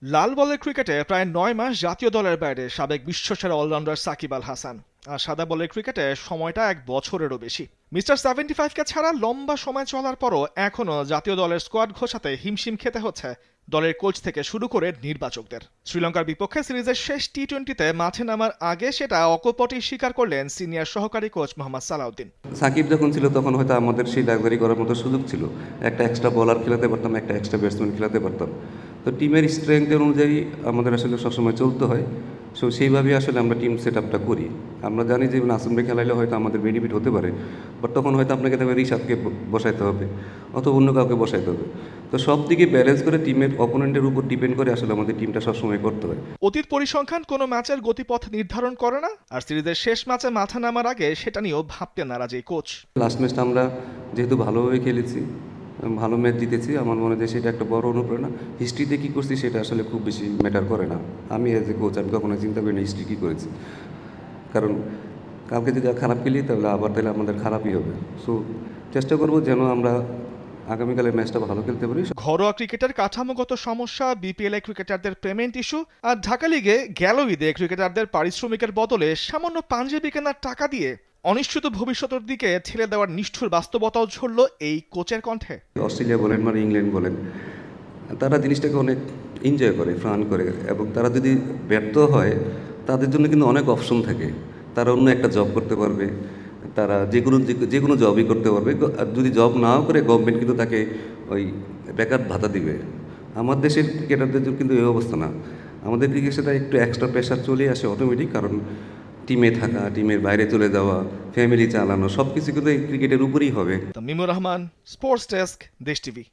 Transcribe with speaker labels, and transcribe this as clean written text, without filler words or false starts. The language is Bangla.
Speaker 1: লাল বলের ক্রিকেটে প্রায় ৯ মাস জাতীয় দলের বাইরে সাবেক বিশ্বসেরা অলরাউন্ডার সাকিব আল হাসান। আর সাদা বলের ক্রিকেটে সময়টা ১ বছরেরও বেশি। মিস্টার ৭৫কে ছাড়া লম্বা সময় চলার পরও এখনও জাতীয় দলের স্কোয়াড ঘোষাতে হিমশিম খেতে হচ্ছে দলের কোচ থেকে শুরু করে নির্বাচকদের। শ্রীলঙ্কার বিপক্ষে সিরিজের শেষ টি-20তে মাঠে নামার আগে সেটা অকপটেই স্বীকার করলেন সিনিয়র সহকারী কোচ মোহাম্মদ সালাউদ্দিন।
Speaker 2: সাকিব যখন ছিল তখন হয়তো আমাদের সেই ডাকবারি করার মতো সুযোগ ছিল, একটা এক্সট্রা বোলার খেলাতে পারতাম, একটা এক্সট্রা ব্যাটসম্যান খেলাতে পারতাম। তো টিমের স্ট্রেংথের অনুযায়ী আমাদের আসলে সবসময় চলতে হয়। সো সেইভাবেই আসলে আমরা টিম সেট আপটা করি। আমরা জানি যে নাসিমকে খেলাইলে হয়তো আমাদের বেনিফিট হতে পারে, বাট তখন হয়তো আপনাকে তবে রিশাদকে বসাইতে হবে অথবা অন্য কাউকে বসাইতে হবে। তো সব দিকে ব্যালেন্স করে টিমের অপোনেন্টের উপর ডিপেন্ড করে আসলে আমাদের টিমটা সবসময় করতে হয়।
Speaker 1: অতীত পরিসংখ্যান কোনো ম্যাচের গতিপথ নির্ধারণ করে না, আর সিরিজের শেষ ম্যাচে মাঠে নামার আগে সেটা নিয়েও ভাবতে নারাজ এই কোচ।
Speaker 2: লাস্ট ম্যাচটা আমরা যেহেতু ভালোভাবে খেলেছি, ভালো ম্যাচ জিতেছি, আমার মনে হয় সেটা একটা বড় অনুপ্রেরণা। হিস্ট্রিতে কী করছি সেটা আসলে খুব বেশি ম্যাটার করে না। আমি এজ এ কোচ আমি কখনো চিন্তা করি না হিস্ট্রি কী করেছি, কারণ কালকে যদি খারাপ খেলি তাহলে আমাদের খারাপই হবে। সো চেষ্টা করব যেন আমরা আগামীকালের ম্যাচটা ভালো খেলতে পারি।
Speaker 1: ঘরোয়া ক্রিকেটের কাঠামোগত সমস্যা, বিপিএল এ ক্রিকেটারদের পেমেন্ট ইস্যু, আর ঢাকা লিগে গেল ঈদে ক্রিকেটারদের পারিশ্রমিকের বদলে সামান্য পাঞ্জাবি কেনার টাকা দিয়ে অনিশ্চিত ভবিষ্যতের দিকে ঠেলে দেওয়ার নিষ্ঠুর বাস্তবতাও ঝরল এই কোচের কণ্ঠে।
Speaker 2: অস্ট্রেলিয়া বলেন মানে ইংল্যান্ড বলেন, তারা জিনিসটাকে অনেক এনজয় করে, ফান করে, এবং তারা যদি ব্যর্থ হয় তাদের জন্য কিন্তু অনেক অপশন থাকে। তারা অন্য একটা জব করতে পারবে, তারা যে কোনো জবই করতে পারবে। আর যদি জব নাও করে গভর্নমেন্ট কিন্তু তাকে ওই বেকার ভাতা দিবে। আমার দেশের ক্রিকেটারদের কিন্তু এই অবস্থা না। আমাদের দিকে সেটা একটু এক্সট্রা প্রেশার চলে আসে অটোমেটিক, কারণ টিমে থাকা, টিমের বাইরে চলে যাওয়া, ফ্যামিলি চালানো সব কিছু কিন্তু এই ক্রিকেটের উপরেই হবে।
Speaker 1: মিমুর রহমান, স্পোর্টস ডেস্ক, দেশ টিভি।